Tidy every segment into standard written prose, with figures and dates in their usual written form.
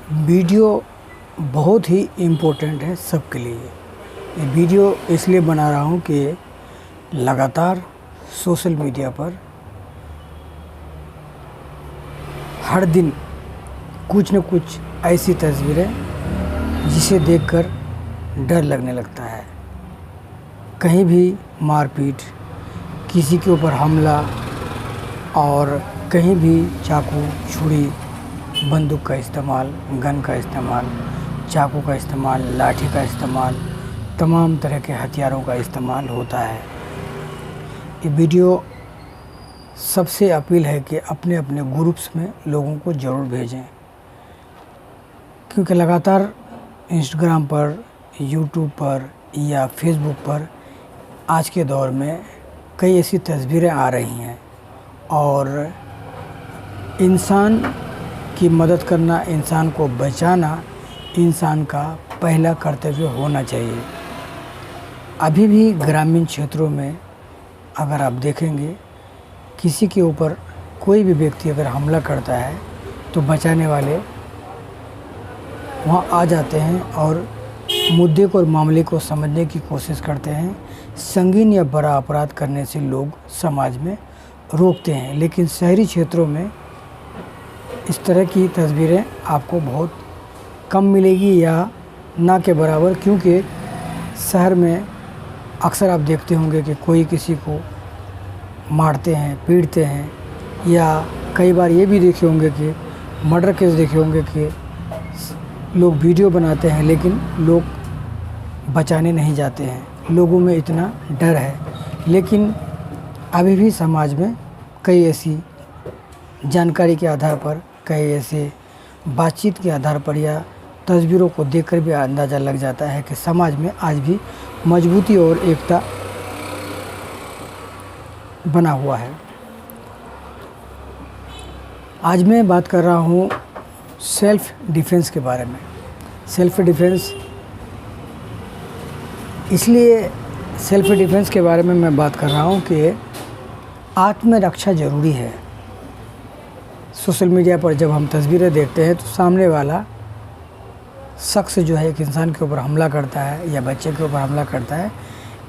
Video बहुत ही important है सबके लिए। ये वीडियो इसलिए बना रहा हूँ कि लगातार सोशल मीडिया पर हर दिन कुछ न कुछ ऐसी तस्वीरें जिसे देखकर डर लगने लगता है। कहीं भी मारपीट, किसी के ऊपर हमला और कहीं भी चाकू, छुरी, बंदूक का इस्तेमाल, गन का इस्तेमाल, चाकू का इस्तेमाल, लाठी का इस्तेमाल, तमाम तरह के हथियारों का इस्तेमाल होता है। ये वीडियो सबसे अपील है कि अपने अपने ग्रुप्स में लोगों को ज़रूर भेजें, क्योंकि लगातार इंस्टाग्राम पर, यूट्यूब पर या फेसबुक पर आज के दौर में कई ऐसी तस्वीरें आ रही हैं और इंसान की मदद करना, इंसान को बचाना इंसान का पहला कर्तव्य होना चाहिए। अभी भी ग्रामीण क्षेत्रों में अगर आप देखेंगे, किसी के ऊपर कोई भी व्यक्ति अगर हमला करता है तो बचाने वाले वहाँ आ जाते हैं और मुद्दे को और मामले को समझने की कोशिश करते हैं। संगीन या बड़ा अपराध करने से लोग समाज में रोकते हैं, लेकिन शहरी क्षेत्रों में इस तरह की तस्वीरें आपको बहुत कम मिलेगी या ना के बराबर, क्योंकि शहर में अक्सर आप देखते होंगे कि कोई किसी को मारते हैं, पीटते हैं, या कई बार ये भी देखे होंगे कि मर्डर केस देखे होंगे कि लोग वीडियो बनाते हैं लेकिन लोग बचाने नहीं जाते हैं। लोगों में इतना डर है, लेकिन अभी भी समाज में कई ऐसी जानकारी के आधार पर, कई ऐसे बातचीत के आधार पर या तस्वीरों को देखकर भी अंदाज़ा लग जाता है कि समाज में आज भी मजबूती और एकता बना हुआ है। आज मैं बात कर रहा हूँ सेल्फ़ डिफेंस के बारे में। सेल्फ़ डिफेंस इसलिए सेल्फ़ डिफेंस के बारे में मैं बात कर रहा हूँ कि आत्मरक्षा ज़रूरी है। सोशल मीडिया पर जब हम तस्वीरें देखते हैं तो सामने वाला शख्स जो है एक इंसान के ऊपर हमला करता है या बच्चे के ऊपर हमला करता है,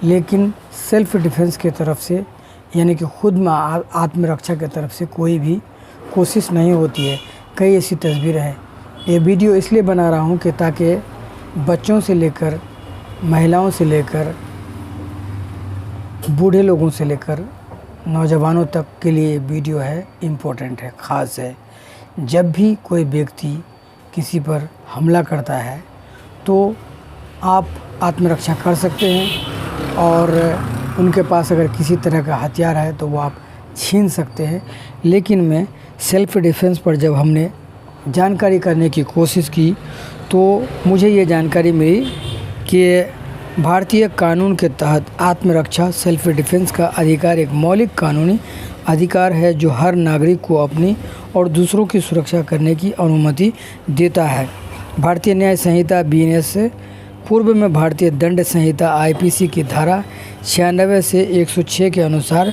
लेकिन सेल्फ़ डिफेंस की तरफ से यानी कि खुद में आत्मरक्षा की तरफ से कोई भी कोशिश नहीं होती है। कई ऐसी तस्वीरें हैं। ये वीडियो इसलिए बना रहा हूँ कि ताकि बच्चों से लेकर, महिलाओं से लेकर, बूढ़े लोगों से लेकर नौजवानों तक के लिए वीडियो है, इम्पोर्टेंट है, ख़ास है। जब भी कोई व्यक्ति किसी पर हमला करता है तो आप आत्मरक्षा कर सकते हैं और उनके पास अगर किसी तरह का हथियार है तो वो आप छीन सकते हैं। लेकिन मैं सेल्फ़ डिफेंस पर जब हमने जानकारी करने की कोशिश की तो मुझे ये जानकारी मिली कि भारतीय कानून के तहत आत्मरक्षा सेल्फ़ डिफेंस का अधिकार एक मौलिक कानूनी अधिकार है जो हर नागरिक को अपनी और दूसरों की सुरक्षा करने की अनुमति देता है। भारतीय न्याय संहिता BNS से पूर्व में भारतीय दंड संहिता IPC की धारा 96 से 106 के अनुसार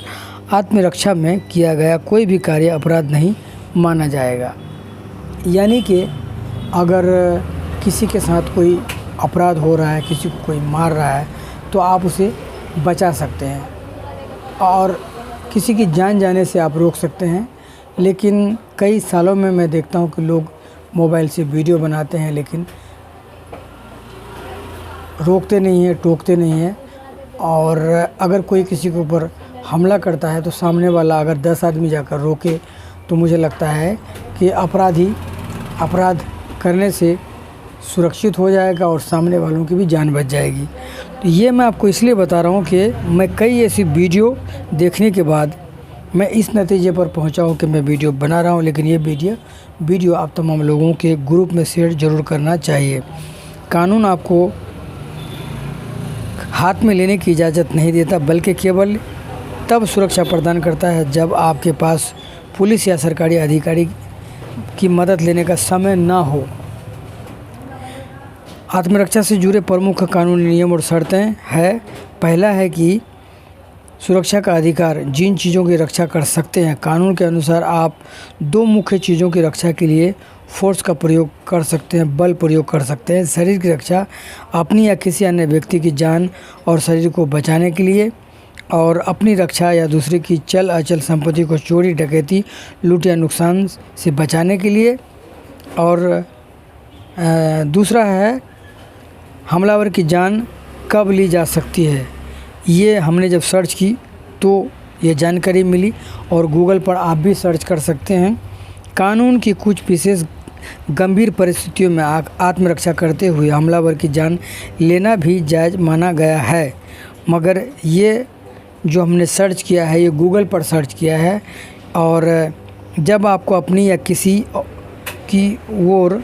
आत्मरक्षा में किया गया कोई भी कार्य अपराध नहीं माना जाएगा। यानी कि अगर किसी के साथ कोई अपराध हो रहा है, किसी को कोई मार रहा है, तो आप उसे बचा सकते हैं और किसी की जान जाने से आप रोक सकते हैं। लेकिन कई सालों में मैं देखता हूँ कि लोग मोबाइल से वीडियो बनाते हैं लेकिन रोकते नहीं हैं, टोकते नहीं हैं। और अगर कोई किसी के ऊपर हमला करता है तो सामने वाला अगर 10 आदमी जाकर रोके तो मुझे लगता है कि अपराधी अपराध करने से सुरक्षित हो जाएगा और सामने वालों की भी जान बच जाएगी। तो ये मैं आपको इसलिए बता रहा हूँ कि मैं कई ऐसी वीडियो देखने के बाद मैं इस नतीजे पर पहुँचा हूँ कि मैं वीडियो बना रहा हूँ, लेकिन ये वीडियो आप तमाम लोगों के ग्रुप में शेयर ज़रूर करना चाहिए। कानून आपको हाथ में लेने की इजाज़त नहीं देता, बल्कि केवल तब सुरक्षा प्रदान करता है जब आपके पास पुलिस या सरकारी अधिकारी की मदद लेने का समय ना हो। आत्मरक्षा से जुड़े प्रमुख कानूनी नियम और शर्तें हैं। पहला है कि सुरक्षा का अधिकार जिन चीज़ों की रक्षा कर सकते हैं, कानून के अनुसार आप 2 मुख्य चीज़ों की रक्षा के लिए फोर्स का प्रयोग कर सकते हैं, बल प्रयोग कर सकते हैं। शरीर की रक्षा अपनी या किसी अन्य व्यक्ति की जान और शरीर को बचाने के लिए, और अपनी रक्षा या दूसरे की चल अचल संपत्ति को चोरी डकैती लूट या नुकसान से बचाने के लिए। और दूसरा है हमलावर की जान कब ली जा सकती है। ये हमने जब सर्च की तो ये जानकारी मिली, और गूगल पर आप भी सर्च कर सकते हैं। कानून की कुछ विशेष गंभीर परिस्थितियों में आत्मरक्षा करते हुए हमलावर की जान लेना भी जायज़ माना गया है। मगर ये जो हमने सर्च किया है, ये गूगल पर सर्च किया है, और जब आपको अपनी या किसी की ओर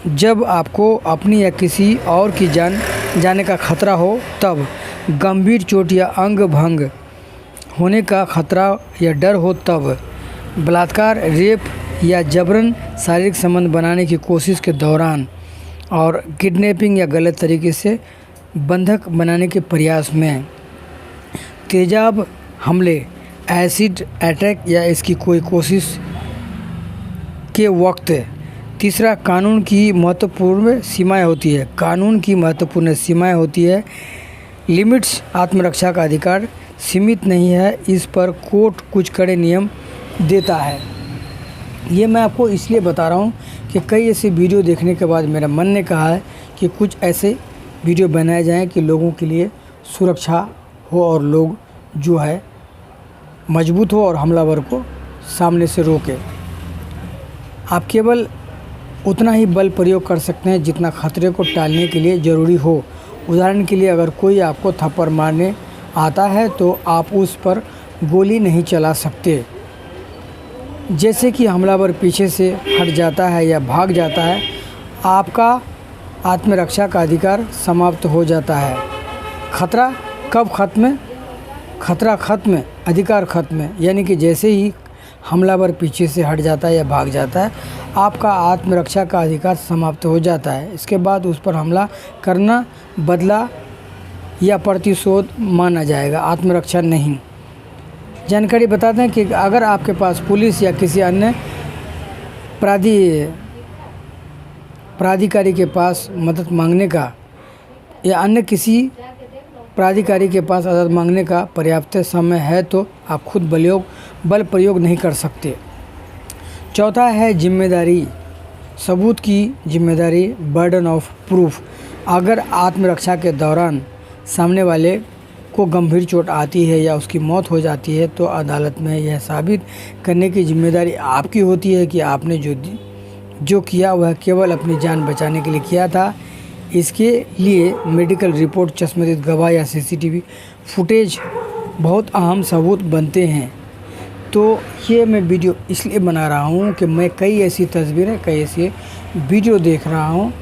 जब आपको अपनी या किसी और की जान जाने का खतरा हो, तब गंभीर चोट या अंग भंग होने का खतरा या डर हो, तब बलात्कार, रेप या जबरन शारीरिक संबंध बनाने की कोशिश के दौरान, और किडनैपिंग या गलत तरीके से बंधक बनाने के प्रयास में, तेजाब हमले, एसिड अटैक या इसकी कोई कोशिश के वक्त। तीसरा, कानून की महत्वपूर्ण सीमाएं होती है। कानून की महत्वपूर्ण सीमाएं होती है। लिमिट्स, आत्मरक्षा का अधिकार सीमित नहीं है, इस पर कोर्ट कुछ कड़े नियम देता है। ये मैं आपको इसलिए बता रहा हूँ कि कई ऐसे वीडियो देखने के बाद मेरा मन ने कहा है कि कुछ ऐसे वीडियो बनाए जाएं कि लोगों के लिए सुरक्षा हो और लोग जो है मजबूत हो और हमलावर को सामने से रोके। आप केवल उतना ही बल प्रयोग कर सकते हैं जितना खतरे को टालने के लिए ज़रूरी हो। उदाहरण के लिए, अगर कोई आपको थप्पड़ मारने आता है तो आप उस पर गोली नहीं चला सकते। जैसे कि हमलावर पीछे से हट जाता है या भाग जाता है, आपका आत्मरक्षा का अधिकार समाप्त हो जाता है। खतरा कब खत्म? खतरा खत्म, अधिकार खत्म। यानी कि जैसे ही हमलावर पीछे से हट जाता है या भाग जाता है, आपका आत्मरक्षा का अधिकार समाप्त हो जाता है। इसके बाद उस पर हमला करना बदला या प्रतिशोध माना जाएगा, आत्मरक्षा नहीं। जानकारी बताते हैं कि अगर आपके पास पुलिस या किसी अन्य प्राधिकारी के पास मदद मांगने का या अन्य किसी प्राधिकारी के पास मदद मांगने का पर्याप्त समय है तो आप खुद बल प्रयोग नहीं कर सकते। चौथा है जिम्मेदारी, सबूत की जिम्मेदारी, बर्डन ऑफ प्रूफ। अगर आत्मरक्षा के दौरान सामने वाले को गंभीर चोट आती है या उसकी मौत हो जाती है तो अदालत में यह साबित करने की जिम्मेदारी आपकी होती है कि आपने जो किया वह केवल अपनी जान बचाने के लिए किया था। इसके लिए मेडिकल रिपोर्ट, चश्मदीद गवाह या सीसीटीवी फुटेज बहुत अहम सबूत बनते हैं। तो ये मैं वीडियो इसलिए बना रहा हूँ कि मैं कई ऐसी तस्वीरें, कई ऐसे वीडियो देख रहा हूँ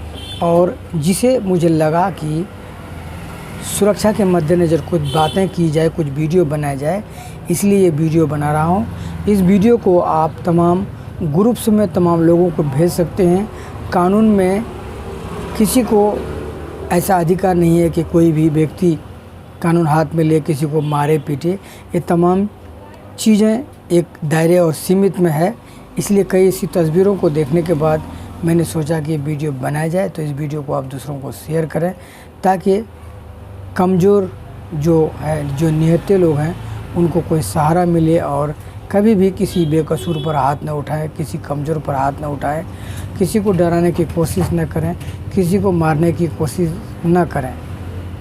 और जिसे मुझे लगा कि सुरक्षा के मद्देनज़र कुछ बातें की जाए, कुछ वीडियो बनाया जाए, इसलिए ये वीडियो बना रहा हूँ। इस वीडियो को आप तमाम ग्रुप्स में तमाम लोगों को भेज सकते हैं। कानून में किसी को ऐसा अधिकार नहीं है कि कोई भी व्यक्ति कानून हाथ में ले किसी को मारे पीटे। ये तमाम चीज़ें एक दायरे और सीमित में है। इसलिए कई ऐसी तस्वीरों को देखने के बाद मैंने सोचा कि ये वीडियो बनाया जाए। तो इस वीडियो को आप दूसरों को शेयर करें ताकि कमज़ोर जो निहत्थे लोग हैं उनको कोई सहारा मिले और कभी भी किसी बेकसूर पर हाथ न उठाएं, किसी कमज़ोर पर हाथ न उठाएं, किसी को डराने की कोशिश न करें, किसी को मारने की कोशिश न करें।